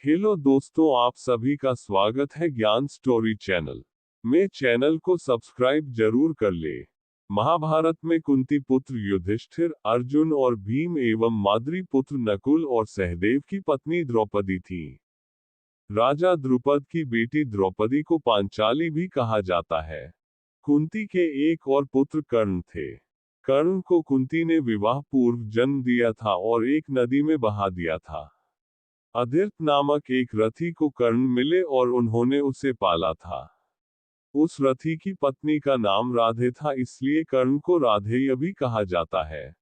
Hello दोस्तों, आप सभी का स्वागत है ज्ञान स्टोरी चैनल में। चैनल को सब्सक्राइब जरूर कर ले। महाभारत में कुंती पुत्र युधिष्ठिर, अर्जुन और भीम एवं माद्री पुत्र नकुल और सहदेव की पत्नी द्रौपदी थी। राजा द्रुपद की बेटी द्रौपदी को पांचाली भी कहा जाता है। कुंती के एक और पुत्र कर्ण थे। कर्ण को कुंती ने विवाह पूर्व जन्म दिया था और एक नदी में बहा दिया था। अदिर्त नामक एक रथी को कर्ण मिले और उन्होंने उसे पाला था। उस रथी की पत्नी का नाम राधे था, इसलिए कर्ण को राधेय भी कहा जाता है।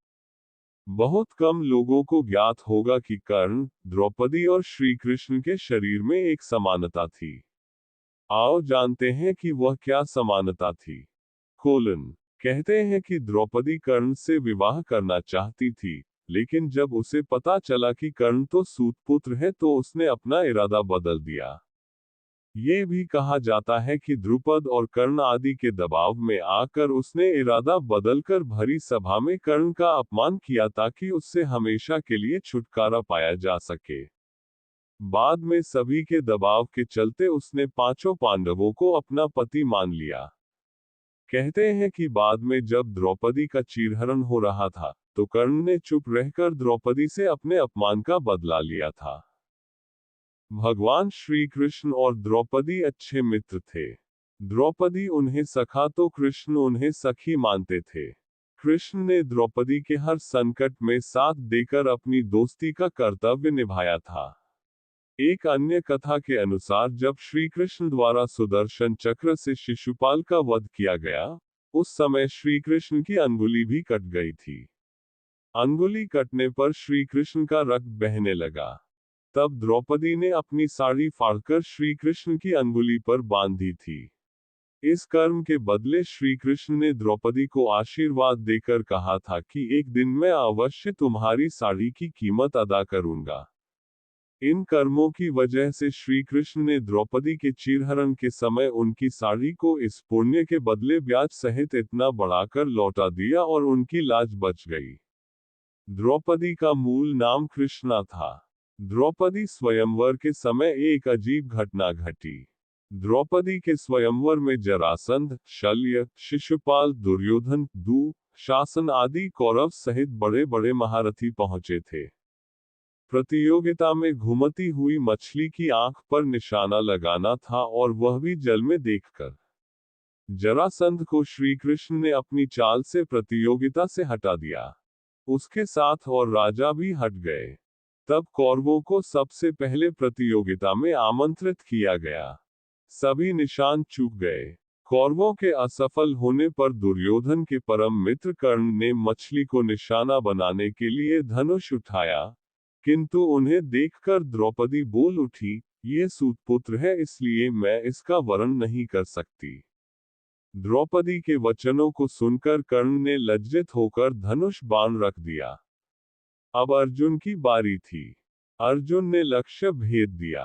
बहुत कम लोगों को ज्ञात होगा कि कर्ण, द्रौपदी और श्री कृष्ण के शरीर में एक समानता थी। आओ जानते हैं कि वह क्या समानता थी। कहते हैं कि द्रौपदी कर्ण से विवाह करना चाहती थी, लेकिन जब उसे पता चला कि कर्ण तो सूतपुत्र है तो उसने अपना इरादा बदल दिया। ये भी कहा जाता है कि द्रुपद और कर्ण आदि के दबाव में आकर उसने इरादा बदलकर भरी सभा में कर्ण का अपमान किया ताकि उससे हमेशा के लिए छुटकारा पाया जा सके। बाद में सभी के दबाव के चलते उसने पांचों पांडवों को अपना पति मान लिया। कहते हैं कि बाद में जब द्रौपदी का चीरहरण हो रहा था, तो कर्ण ने चुप रहकर द्रौपदी से अपने अपमान का बदला लिया था। भगवान श्री कृष्ण और द्रौपदी अच्छे मित्र थे। द्रौपदी उन्हें सखा तो कृष्ण उन्हें सखी मानते थे। कृष्ण ने द्रौपदी के हर संकट में साथ देकर अपनी दोस्ती का कर्तव्य निभाया था। एक अन्य कथा के अनुसार जब श्री कृष्ण द्वारा सुदर्शन चक्र से शिशुपाल का वध किया गया, उस समय श्री कृष्ण की अंगुली भी कट गई थी। अंगुली कटने पर श्री कृष्ण का रक्त बहने लगा। तब द्रौपदी ने अपनी साड़ी फाड़कर श्री कृष्ण की अंगुली पर बांधी थी। इस कर्म के बदले श्री कृष्ण ने द्रौपदी को आशीर्वाद देकर कहा था कि एक दिन मैं अवश्य तुम्हारी साड़ी की कीमत अदा करूंगा। इन कर्मों की वजह से श्री कृष्ण ने द्रौपदी के चीरहरण के समय उनकी साड़ी को इस पुण्य के बदले ब्याज सहित इतना बढ़ाकर लौटा दिया और उनकी लाज बच गई। द्रौपदी का मूल नाम कृष्णा था। द्रौपदी स्वयंवर के समय एक अजीब घटना घटी। द्रौपदी के स्वयंवर में जरासंध, शल्य, शिशुपाल, दुर्योधन, शासन आदि कौरव सहित बड़े बड़े महारथी पहुंचे थे। प्रतियोगिता में घुमती हुई मछली की आंख पर निशाना लगाना था, और वह भी जल में देखकर। जरासंध को श्री कृष्ण ने अपनी चाल से प्रतियोगिता से हटा दिया। उसके साथ और राजा भी हट गए। तब कौरवों को सबसे पहले प्रतियोगिता में आमंत्रित किया गया। सभी निशान चूक गए। कौरवों के असफल होने पर दुर्योधन के परम मित्र कर्ण ने मछली को निशाना बनाने के लिए धनुष उठाया, किंतु उन्हें देखकर द्रौपदी बोल उठी, ये सूतपुत्र है, इसलिए मैं इसका वरण नहीं कर सकती। द्रौपदी के वचनों को सुनकर कर्ण ने लज्जित होकर धनुष बाण रख दिया। अब अर्जुन की बारी थी। अर्जुन ने लक्ष्य भेद दिया।